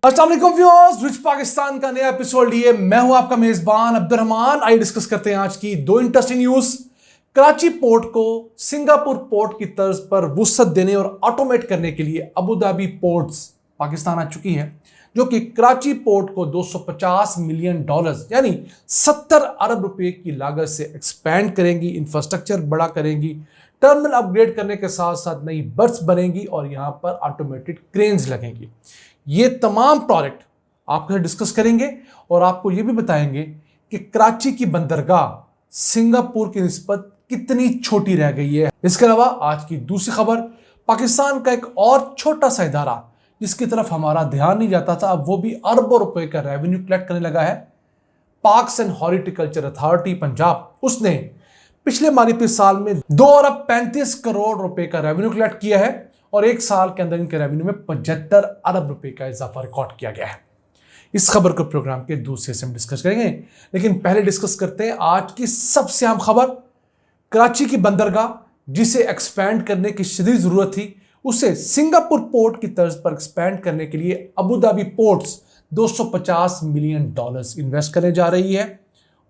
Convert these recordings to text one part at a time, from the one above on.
अस्सलाम वालेकुम viewers, rich Pakistan का नया एपिसोड लिए मैं हूं आपका मेजबान अब्दुर्रहमान। आइए डिस्कस करते हैं आज की दो इंटरेस्टिंग न्यूज। कराची पोर्ट को सिंगापुर पोर्ट की तर्ज पर वुसअत देने और ऑटोमेट करने के लिए अबू धाबी पोर्ट्स पाकिस्तान आ चुकी है, जो कि कराची पोर्ट को $250 मिलियन यानी 70 अरब रुपए की लागत से एक्सपैंड करेंगी, इंफ्रास्ट्रक्चर बड़ा करेंगी, टर्मिनल अपग्रेड करने के साथ साथ नई बर्थ बनेंगी और यहां पर ऑटोमेटेड क्रेन्स लगेंगी। ये तमाम प्रोजेक्ट आपके साथ डिस्कस करेंगे और आपको ये भी बताएंगे कि कराची की बंदरगाह सिंगापुर की निस्बत कितनी छोटी रह गई है। इसके अलावा आज की दूसरी खबर, पाकिस्तान का एक और छोटा सा इदारा जिसकी तरफ हमारा ध्यान नहीं जाता था, अब वो भी अरबों रुपए का रेवेन्यू कलेक्ट करने लगा है। Parks and horticulture authority Punjab, उसने पिछले माली साल में 2 अरब 35 करोड़ रुपए का रेवेन्यू कलेक्ट किया है और एक साल के अंदर इनके रेवेन्यू में 75 अरब रुपए का इजाफा रिकॉर्ड किया गया है। इस खबर को प्रोग्राम के दूसरे से हम डिस्कस करेंगे, लेकिन पहले डिस्कस करते हैं आज की सबसे अहम खबर। कराची की बंदरगाह जिसे एक्सपैंड करने की शदीद जरूरत थी, उसे सिंगापुर पोर्ट की तर्ज पर एक्सपैंड करने के लिए Abu Dhabi ports $250 million invest करने जा रही है।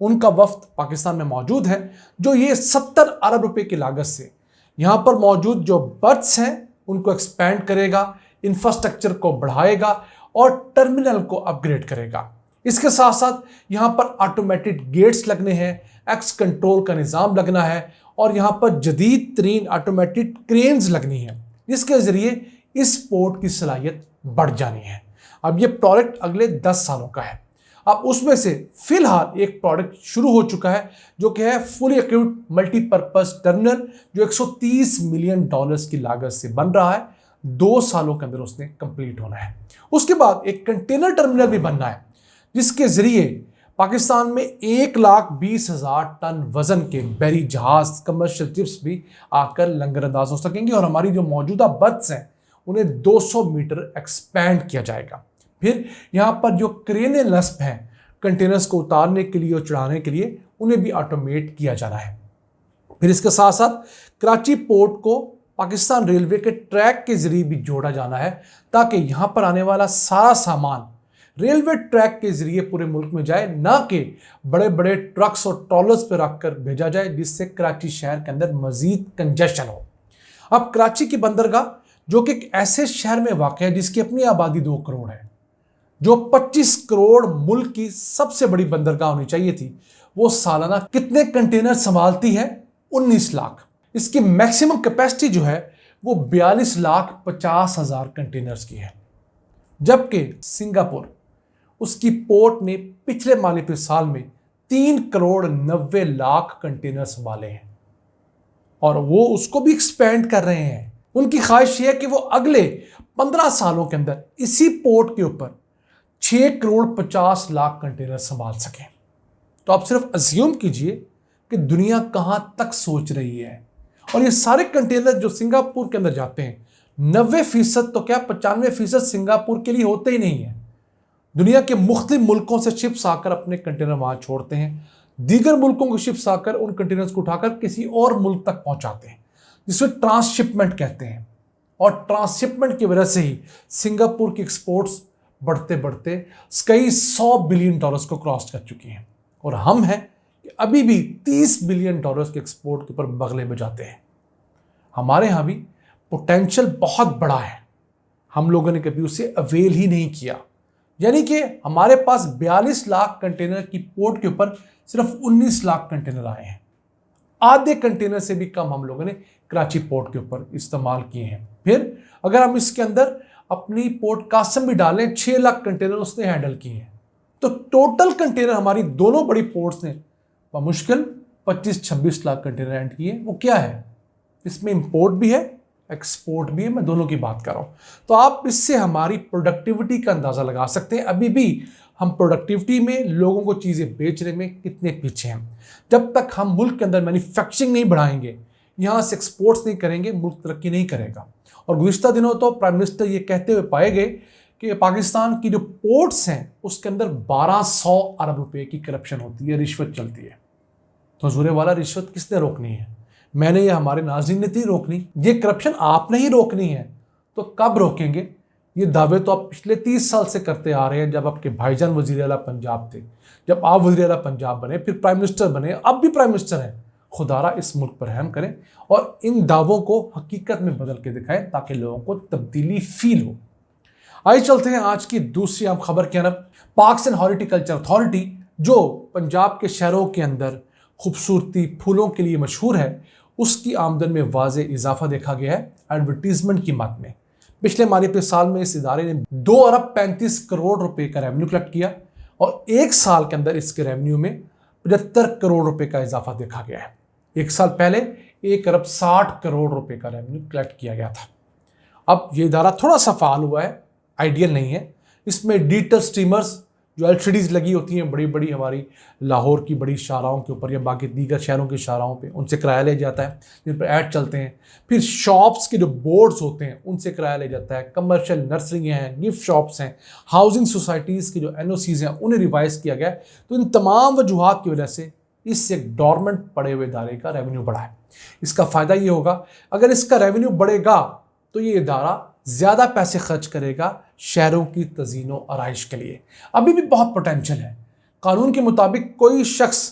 उनका वफ्द पाकिस्तान में मौजूद है, जो ये 70 अरब रुपए की लागत से यहां पर मौजूद जो बर्थ्स हैं उनको एक्सपैंड करेगा, इंफ्रास्ट्रक्चर को बढ़ाएगा और टर्मिनल को अपग्रेड करेगा। इसके साथ साथ यहां पर ऑटोमेटेड गेट्स लगने हैं, एक्स कंट्रोल का निज़ाम लगना है और यहां पर जदीद तरीन ऑटोमेटेड क्रेन्स लगनी है, जिसके जरिए इस पोर्ट की सलाहियत बढ़ जानी है। अब ये प्रोजेक्ट अगले 10 सालों का है। अब उसमें से फिलहाल एक प्रोडक्ट शुरू हो चुका है, जो कि है फुली इक्विप्ड मल्टीपर्पज टर्मिनल, जो $130 मिलियन की लागत से बन रहा है। 2 सालों के अंदर उसने कंप्लीट होना है। उसके बाद एक कंटेनर टर्मिनल भी बनना है, जिसके जरिए पाकिस्तान में 1,20,000 टन वजन के बैरी जहाज, कमर्शियल शिप्स भी आकर लंगर अंदाज हो सकेंगे और हमारी जो मौजूदा बर्थ्स हैं उन्हें 200 मीटर एक्सपैंड किया जाएगा। फिर यहां पर जो क्रेनें नस्ब हैं कंटेनर्स को उतारने के लिए और चढ़ाने के लिए, उन्हें भी ऑटोमेट किया जाना है। फिर इसके साथ साथ कराची पोर्ट को पाकिस्तान रेलवे के ट्रैक के जरिए भी जोड़ा जाना है, ताकि यहां पर आने वाला सारा सामान रेलवे ट्रैक के जरिए पूरे मुल्क में जाए, ना कि बड़े बड़े ट्रक्स और ट्रॉलर्स पर रखकर भेजा जाए, जिससे कराची शहर के अंदर मजीद कंजेशन हो। अब कराची की बंदरगाह, जो कि एक ऐसे शहर में वाक़ है जिसकी अपनी आबादी 2 करोड़ है, जो 25 करोड़ मुल्क की सबसे बड़ी बंदरगाह होनी चाहिए थी, वो सालाना कितने कंटेनर संभालती है? 19 लाख। इसकी मैक्सिमम कैपेसिटी जो है वो 42,50,000 कंटेनर्स की है, जबकि सिंगापुर, उसकी पोर्ट ने पिछले माली साल में 3 करोड़ 90 लाख कंटेनर संभाले हैं और वो उसको भी एक्सपेंड कर रहे हैं। उनकी ख्वाहिश है कि वो अगले 15 सालों के अंदर इसी पोर्ट के ऊपर 6 करोड़ 50 लाख कंटेनर संभाल सकें। तो आप सिर्फ अज्यूम कीजिए कि दुनिया कहां तक सोच रही है। और ये सारे कंटेनर जो सिंगापुर के अंदर जाते हैं, 90% तो क्या 95% सिंगापुर के लिए होते ही नहीं है। दुनिया के मुख्तलिफ मुल्कों से शिप्स आकर अपने कंटेनर वहां छोड़ते हैं, दीगर मुल्कों के शिप्स आकर उन कंटेनर्स को उठाकर किसी और मुल्क तक पहुंचाते हैं, जिसमें ट्रांसशिपमेंट कहते हैं। और ट्रांसशिपमेंट की वजह से ही सिंगापुर की एक्सपोर्ट्स बढ़ते बढ़ते कई $100 बिलियन को क्रॉस कर चुकी हैं और हम हैं कि अभी भी $30 बिलियन के एक्सपोर्ट के ऊपर बगले बजाते हैं। हमारे यहाँ भी पोटेंशियल बहुत बड़ा है, हम लोगों ने कभी उसे अवेल ही नहीं किया। यानी कि हमारे पास 42 लाख कंटेनर की पोर्ट के ऊपर सिर्फ 19 लाख कंटेनर आए हैं। आधे कंटेनर से भी कम हम लोगों ने कराची पोर्ट के ऊपर इस्तेमाल किए हैं। फिर अगर हम इसके अंदर अपनी पोर्ट कासम भी डालें, 6 लाख कंटेनर उसने हैंडल किए हैं, तो टोटल कंटेनर हमारी दोनों बड़ी पोर्ट्स ने मुश्किल 25-26 लाख कंटेनर हैंडल किए। वो क्या है? इसमें इंपोर्ट भी है, एक्सपोर्ट भी है, मैं दोनों की बात कर रहा हूं। तो आप इससे हमारी प्रोडक्टिविटी का अंदाजा लगा सकते हैं। अभी भी हम प्रोडक्टिविटी में, लोगों को चीजें बेचने में कितने पीछे हैं। जब तक हम मुल्क के अंदर मैन्युफैक्चरिंग नहीं बढ़ाएंगे, यहां से एक्सपोर्ट्स नहीं करेंगे, मुल्क तरक्की नहीं करेगा। और गुज़िश्ता दिनों तो प्राइम मिनिस्टर ये कहते हुए पाए गए कि पाकिस्तान की जो पोर्ट्स हैं उसके अंदर 1200 अरब रुपए की करप्शन होती है, रिश्वत चलती है। तो हुजूर वाला, रिश्वत किसने रोकनी है? मैंने या हमारे नाज़रीन ने थी रोकनी। ये करप्शन आपने ही रोकनी है, तो कब रोकेंगे? ये दावे तो आप पिछले 30 साल से करते आ रहे हैं, जब आपके भाईजान वजीर आला पंजाब थे, जब आप वजीर आला पंजाब बने, फिर प्राइम मिनिस्टर बने, अब भी प्राइम मिनिस्टर हैं। खुदारा इस मुल्क पर रहम करें और इन दावों को हकीकत में बदल के दिखाएं ताकि लोगों को तब्दीली फील हो। आइए चलते हैं आज की दूसरी अहम खबर की तरफ। पार्क्स एंड हॉर्टिकल्चर अथॉरिटी, जो पंजाब के शहरों के अंदर खूबसूरती फूलों के लिए मशहूर है, उसकी आमदन में वाज़े इजाफा देखा गया है एडवर्टीजमेंट की मद में। पिछले माली साल में इस इदारे ने 2 अरब 35 करोड़ रुपए का रेवेन्यू कलेक्ट किया और एक साल के अंदर इसके रेवेन्यू में 75 करोड़ रुपए का इजाफा देखा गया है। एक साल पहले 1 अरब 60 करोड़ रुपए का रेवेन्यू कलेक्ट किया गया था। अब ये इदारा थोड़ा सा फाल हुआ है, आइडियल नहीं है। इसमें डिजिटल स्ट्रीमर्स, जो एलसीडीज लगी होती हैं बड़ी बड़ी हमारी लाहौर की बड़ी शाहराहों के ऊपर या बाकी दीगर शहरों की शाहराहों पे, उनसे किराया लिया जाता है, जिन पर ऐड चलते हैं। फिर शॉप्स के जो बोर्ड्स होते हैं उनसे किराया लिया जाता है। कमर्शियल नर्सरियाँ हैं, गिफ्ट शॉप्स हैं, हाउसिंग सोसाइटीज़ की जो एनओसीज हैं उन्हें रिवाइज किया गया है। तो इन तमाम वजूहात की वजह से इस एक डॉर्मेंट पड़े हुए इदारे का रेवेन्यू बढ़ा है। इसका फ़ायदा ये होगा, अगर इसका रेवेन्यू बढ़ेगा तो ये इदारा ज़्यादा पैसे खर्च करेगा शहरों की तज़ीनो आराइश के लिए। अभी भी बहुत पोटेंशियल है। कानून के मुताबिक कोई शख्स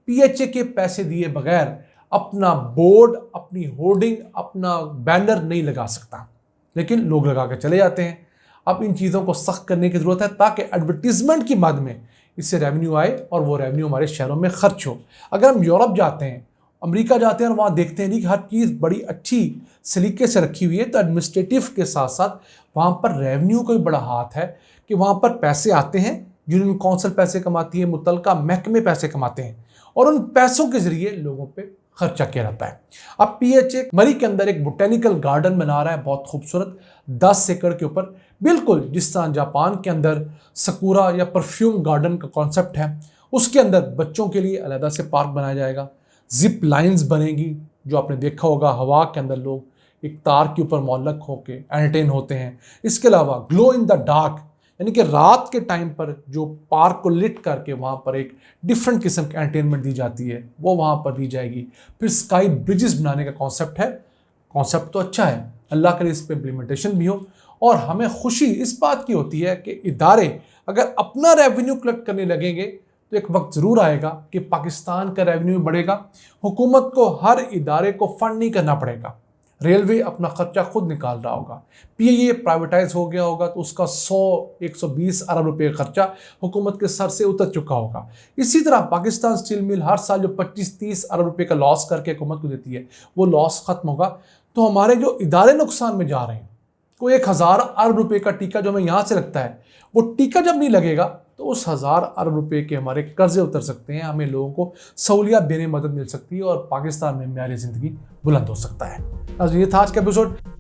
पीएचए के पैसे दिए बगैर अपना बोर्ड, अपनी होर्डिंग, अपना बैनर नहीं लगा सकता, लेकिन लोग लगा के चले जाते हैं। अब इन चीज़ों को सख्त करने की ज़रूरत है ताकि एडवर्टीजमेंट की मद में इससे रेवेन्यू आए और वो रेवेन्यू हमारे शहरों में खर्च हो। अगर हम यूरोप जाते हैं, अमेरिका जाते हैं और वहाँ देखते हैं कि हर चीज़ बड़ी अच्छी सलीके से रखी हुई है, तो एडमिनिस्ट्रेटिव के साथ साथ वहाँ पर रेवेन्यू का भी बड़ा हाथ है कि वहाँ पर पैसे आते हैं, यूनियन काउंसिल पैसे कमाती है, मुतलका महकमे पैसे कमाते हैं और उन पैसों के ज़रिए लोगों पे खर्चा किया जाता है। अब पीएचए मरी के अंदर एक बोटेनिकल गार्डन बना रहा है, बहुत खूबसूरत, 10 एकड़ के ऊपर, बिल्कुल जिस तरह जापान के अंदर सकूरा या परफ्यूम गार्डन का कॉन्सेप्ट है। उसके अंदर बच्चों के लिए अलहदा से पार्क बनाया जाएगा, जिप लाइंस बनेगी, जो आपने देखा होगा हवा के अंदर लोग एक तार के ऊपर मौलक होकर एंटरटेन होते हैं। इसके अलावा ग्लो इन द डार्क, यानी कि रात के टाइम पर जो पार्क को लिट करके वहाँ पर एक डिफरेंट किस्म की एंटरटेनमेंट दी जाती है, वो वहाँ पर दी जाएगी। फिर स्काई ब्रिजेस बनाने का कॉन्सेप्ट है। कॉन्सेप्ट तो अच्छा है, अल्लाह करे इस पर इम्प्लीमेंटेशन भी हो। और हमें खुशी इस बात की होती है कि इदारे अगर अपना रेवेन्यू कलेक्ट करने लगेंगे तो एक वक्त ज़रूर आएगा कि पाकिस्तान का रेवेन्यू बढ़ेगा। हुकूमत को हर इदारे को फंड नहीं करना पड़ेगा। रेलवे अपना खर्चा खुद निकाल रहा होगा, पीएए प्राइवेटाइज हो गया होगा तो उसका 100-120 अरब रुपए का खर्चा हुकूमत के सर से उतर चुका होगा। इसी तरह पाकिस्तान स्टील मिल हर साल जो 25-30 अरब रुपए का लॉस करके हुकूमत को देती है, वो लॉस ख़त्म होगा। तो हमारे जो इदारे नुकसान में जा रहे हैं, कोई 1000 अरब रुपए का टीका जो हमें यहाँ से लगता है, वो टीका जब नहीं लगेगा तो उस 1000 अरब रुपए के हमारे कर्जे उतर सकते हैं, हमें लोगों को सहूलियत देने में मदद मिल सकती है और पाकिस्तान में मेयार ज़िंदगी बुलंद हो सकता है। ये था आज का एपिसोड।